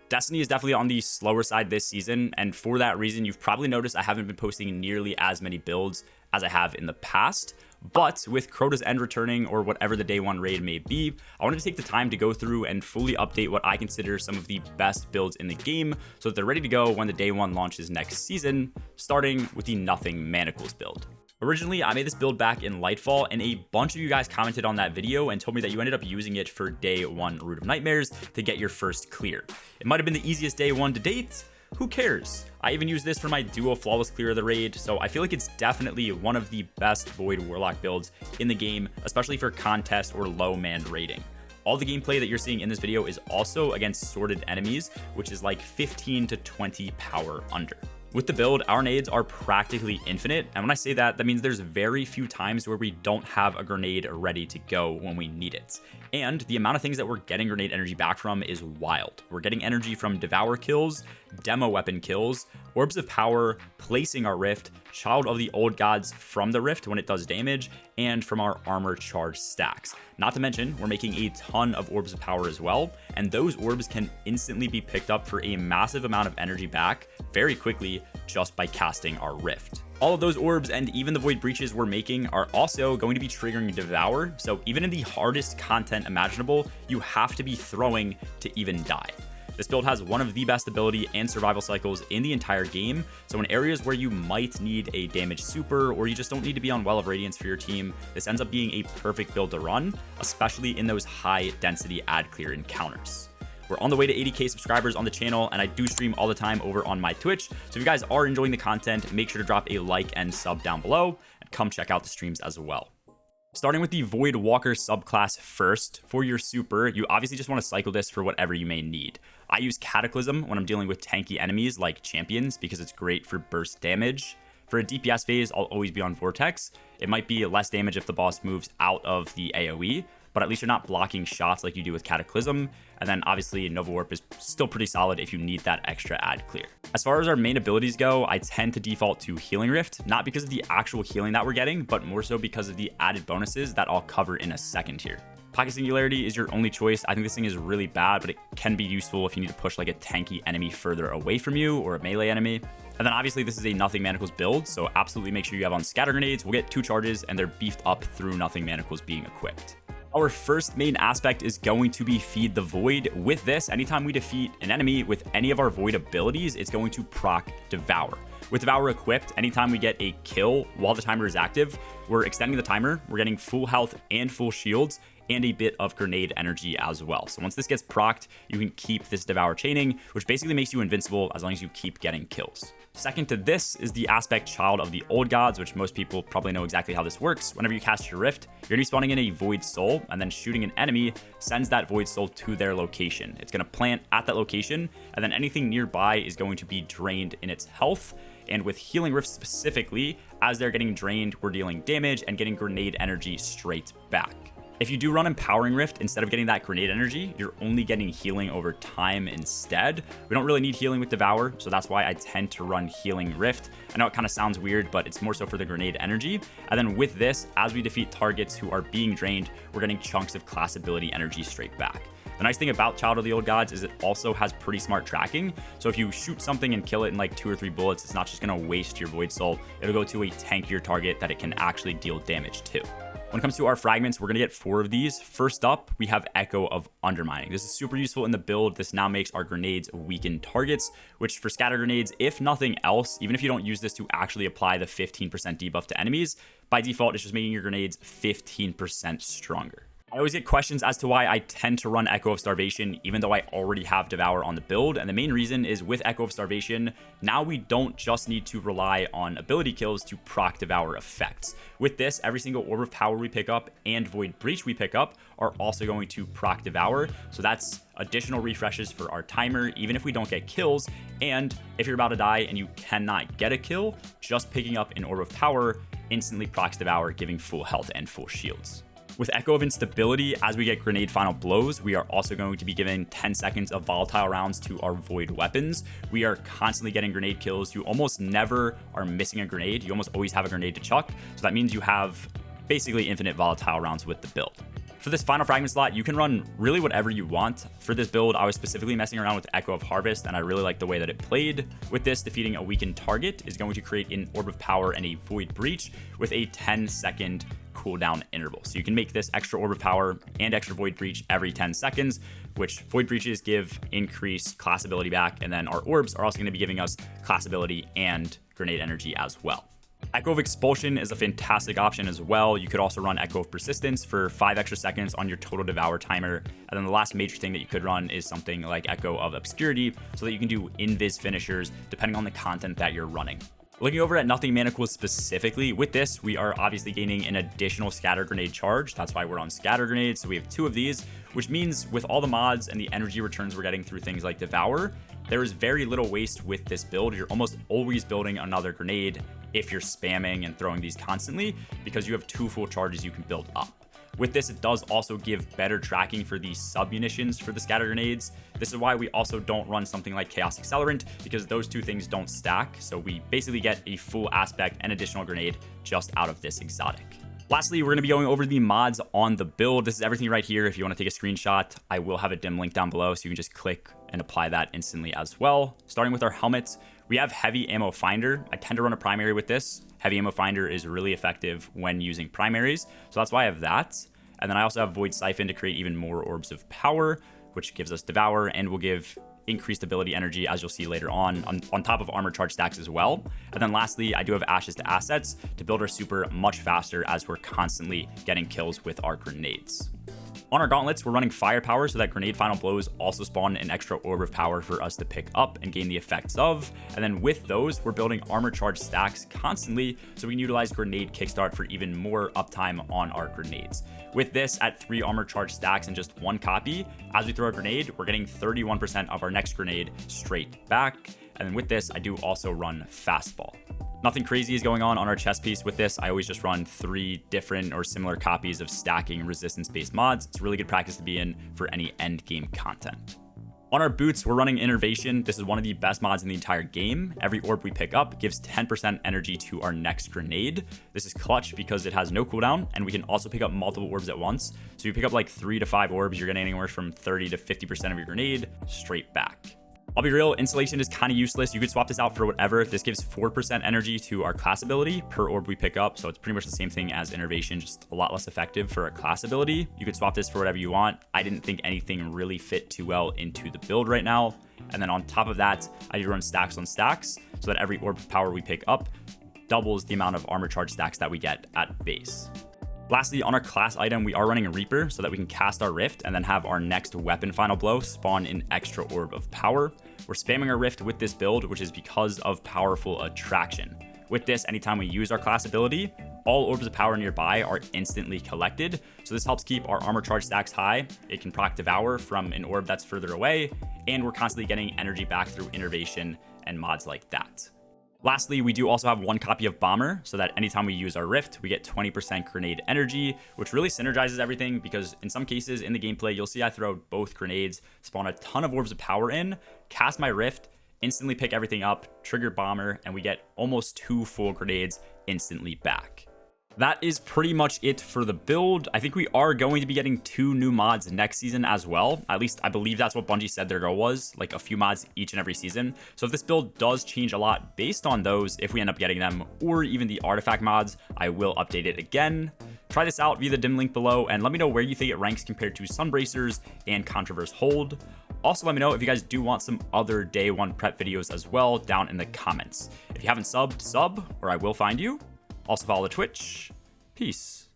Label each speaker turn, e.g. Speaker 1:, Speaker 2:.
Speaker 1: Destiny is definitely on the slower side this season, and for that reason, you've probably noticed I haven't been posting nearly as many builds as I have in the past. But with Crota's End returning, or whatever the day one raid may be, I wanted to take the time to go through and fully update what I consider some of the best builds in the game so that they're ready to go when the day one launches next season, starting with the Nothing Manacles build. Originally, I made this build back in Lightfall, and a bunch of you guys commented on that video and told me that you ended up using it for day one Root of Nightmares to get your first clear. It might have been the easiest day one to date. Who cares? I even used this for my duo flawless clear of the raid, so I feel like it's definitely one of the best Void Warlock builds in the game, especially for contest or low manned raiding. All the gameplay that you're seeing in this video is also against sorted enemies, which is like 15 to 20 power under. With the build, our nades are practically infinite, and when I say that, that means there's very few times where we don't have a grenade ready to go when we need it. And the amount of things that we're getting grenade energy back from is wild. We're getting energy from devour kills, demo weapon kills, orbs of power, placing our rift, child of the old gods from the rift when it does damage, and from our armor charge stacks. Not to mention, we're making a ton of orbs of power as well, and those orbs can instantly be picked up for a massive amount of energy back very quickly just by casting our rift. All of those orbs and even the void breaches we're making are also going to be triggering devour, so even in the hardest content imaginable, you have to be throwing to even die. This build has one of the best ability and survival cycles in the entire game, so in areas where you might need a damage super or you just don't need to be on Well of Radiance for your team, this ends up being a perfect build to run, especially in those high density ad clear encounters. We're on the way to 80k subscribers on the channel, and I do stream all the time over on my Twitch, so if you guys are enjoying the content, make sure to drop a like and sub down below, and come check out the streams as well. Starting with the Void Walker subclass first, for your super, you obviously just want to cycle this for whatever you may need. I use Cataclysm when I'm dealing with tanky enemies like champions because it's great for burst damage. For a DPS phase, I'll always be on Vortex. It might be less damage if the boss moves out of the AoE, but at least you're not blocking shots like you do with Cataclysm. And then obviously Nova Warp is still pretty solid if you need that extra ad clear. As far as our main abilities go, I tend to default to Healing Rift, not because of the actual healing that we're getting, but more so because of the added bonuses that I'll cover in a second here. Pocket Singularity is your only choice. I think this thing is really bad, but it can be useful if you need to push like a tanky enemy further away from you or a melee enemy. And then obviously this is a Nothing Manacles build, so absolutely make sure you have on Scatter Grenades. We'll get 2 charges and they're beefed up through Nothing Manacles being equipped. Our first main aspect is going to be Feed the Void. With this, anytime we defeat an enemy with any of our Void abilities, it's going to proc Devour. With Devour equipped, anytime we get a kill while the timer is active, we're extending the timer, we're getting full health and full shields, and a bit of grenade energy as well. So once this gets procced, you can keep this Devour chaining, which basically makes you invincible as long as you keep getting kills. Second to this is the aspect Child of the Old Gods, which most people probably know exactly how this works. Whenever you cast your Rift, you're gonna be spawning in a Void Soul, and then shooting an enemy sends that Void Soul to their location. It's gonna plant at that location, and then anything nearby is going to be drained in its health. And with Healing Rift specifically, as they're getting drained, we're dealing damage and getting grenade energy straight back. If you do run Empowering Rift, instead of getting that grenade energy, you're only getting healing over time instead. We don't really need healing with Devour, so that's why I tend to run Healing Rift. I know it kind of sounds weird, but it's more so for the grenade energy. And then with this, as we defeat targets who are being drained, we're getting chunks of class ability energy straight back. The nice thing about Child of the Old Gods is it also has pretty smart tracking. So if you shoot something and kill it in like 2 or 3 bullets, it's not just going to waste your Void Soul. It'll go to a tankier target that it can actually deal damage to. When it comes to our fragments, we're going to get 4 of these. First up, we have Echo of Undermining. This is super useful in the build. This now makes our grenades weaken targets, which for scatter grenades, if nothing else, even if you don't use this to actually apply the 15% debuff to enemies, by default, it's just making your grenades 15% stronger. I always get questions as to why I tend to run Echo of Starvation even though I already have Devour on the build, and the main reason is with Echo of Starvation, now we don't just need to rely on ability kills to proc Devour effects. With this, every single Orb of Power we pick up and Void Breach we pick up are also going to proc Devour, so that's additional refreshes for our timer even if we don't get kills. And if you're about to die and you cannot get a kill, just picking up an Orb of Power instantly procs Devour, giving full health and full shields. With Echo of Instability, as we get Grenade Final Blows, we are also going to be giving 10 seconds of volatile rounds to our Void weapons. We are constantly getting grenade kills. You almost never are missing a grenade. You almost always have a grenade to chuck. So that means you have basically infinite volatile rounds with the build. For this final fragment slot, you can run really whatever you want. For this build, I was specifically messing around with Echo of Harvest, and I really like the way that it played. With this, defeating a weakened target is going to create an Orb of Power and a Void Breach with a 10-second cooldown interval. So you can make this extra Orb of Power and extra Void Breach every 10 seconds, which Void Breaches give increased class ability back, and then our orbs are also going to be giving us class ability and grenade energy as well. Echo of Expulsion is a fantastic option as well. You could also run Echo of Persistence for 5 extra seconds on your total devour timer. And then the last major thing that you could run is something like Echo of Obscurity, so that you can do invis finishers depending on the content that you're running. Looking over at Nothing Manacles specifically, with this, we are obviously gaining an additional Scatter Grenade charge. That's why we're on Scatter Grenades. So we have 2 of these, which means with all the mods and the energy returns we're getting through things like Devour, there is very little waste with this build. You're almost always building another grenade if you're spamming and throwing these constantly, because you have 2 full charges you can build up. With this, it does also give better tracking for the sub-munitions for the scatter grenades. This is why we also don't run something like Chaos Accelerant, because those 2 things don't stack. So we basically get a full aspect and additional grenade just out of this exotic. Lastly, we're going to be going over the mods on the build. This is everything right here. If you want to take a screenshot, I will have a dim link down below, so you can just click and apply that instantly as well. Starting with our helmets, we have Heavy Ammo Finder. I tend to run a primary with this. Heavy Ammo Finder is really effective when using primaries, so that's why I have that. And then I also have Void Siphon to create even more Orbs of Power, which gives us Devour and will give increased ability energy, as you'll see later on top of armor charge stacks as well. And then lastly, I do have Ashes to Assets to build our super much faster as we're constantly getting kills with our grenades. On our gauntlets, we're running Firepower so that grenade final blows also spawn an extra Orb of Power for us to pick up and gain the effects of. And then with those, we're building armor charge stacks constantly so we can utilize grenade kickstart for even more uptime on our grenades. With this, at 3 armor charge stacks and just 1 copy, as we throw a grenade, we're getting 31% of our next grenade straight back. And then with this, I do also run Fastball. Nothing crazy is going on our chest piece with this. I always just run 3 different or similar copies of stacking resistance-based mods. It's really good practice to be in for any end game content. On our boots, we're running Innervation. This is one of the best mods in the entire game. Every orb we pick up gives 10% energy to our next grenade. This is clutch because it has no cooldown, and we can also pick up multiple orbs at once. So you pick up like 3 to 5 orbs, you're getting anywhere from 30 to 50% of your grenade straight back. I'll be real, Installation is kind of useless. You could swap this out for whatever. This gives 4% energy to our class ability per orb we pick up, so it's pretty much the same thing as Innervation, just a lot less effective for a class ability. You could swap this for whatever you want. I didn't think anything really fit too well into the build right now. And then on top of that, I do run stacks on stacks, so that every orb of power we pick up doubles the amount of armor charge stacks that we get at base. Lastly, on our class item, we are running a Reaper so that we can cast our Rift and then have our next weapon final blow spawn an extra Orb of Power. We're spamming our Rift with this build, which is because of Powerful Attraction. With this, anytime we use our class ability, all Orbs of Power nearby are instantly collected. So this helps keep our armor charge stacks high. It can proc Devour from an orb that's further away, and we're constantly getting energy back through Innervation and mods like that. Lastly, we do also have 1 copy of Bomber, so that anytime we use our Rift, we get 20% grenade energy, which really synergizes everything, because in some cases in the gameplay, you'll see I throw both grenades, spawn a ton of Orbs of Power in, cast my Rift, instantly pick everything up, trigger Bomber, and we get almost 2 full grenades instantly back. That is pretty much it for the build. I think we are going to be getting 2 new mods next season as well. At least I believe that's what Bungie said their goal was, like a few mods each and every season. So if this build does change a lot based on those, if we end up getting them, or even the artifact mods, I will update it again. Try this out via the dim link below and let me know where you think it ranks compared to Sunbracers and Controverse Hold. Also, let me know if you guys do want some other day 1 prep videos as well down in the comments. If you haven't subbed, sub, or I will find you. Also follow the Twitch. Peace.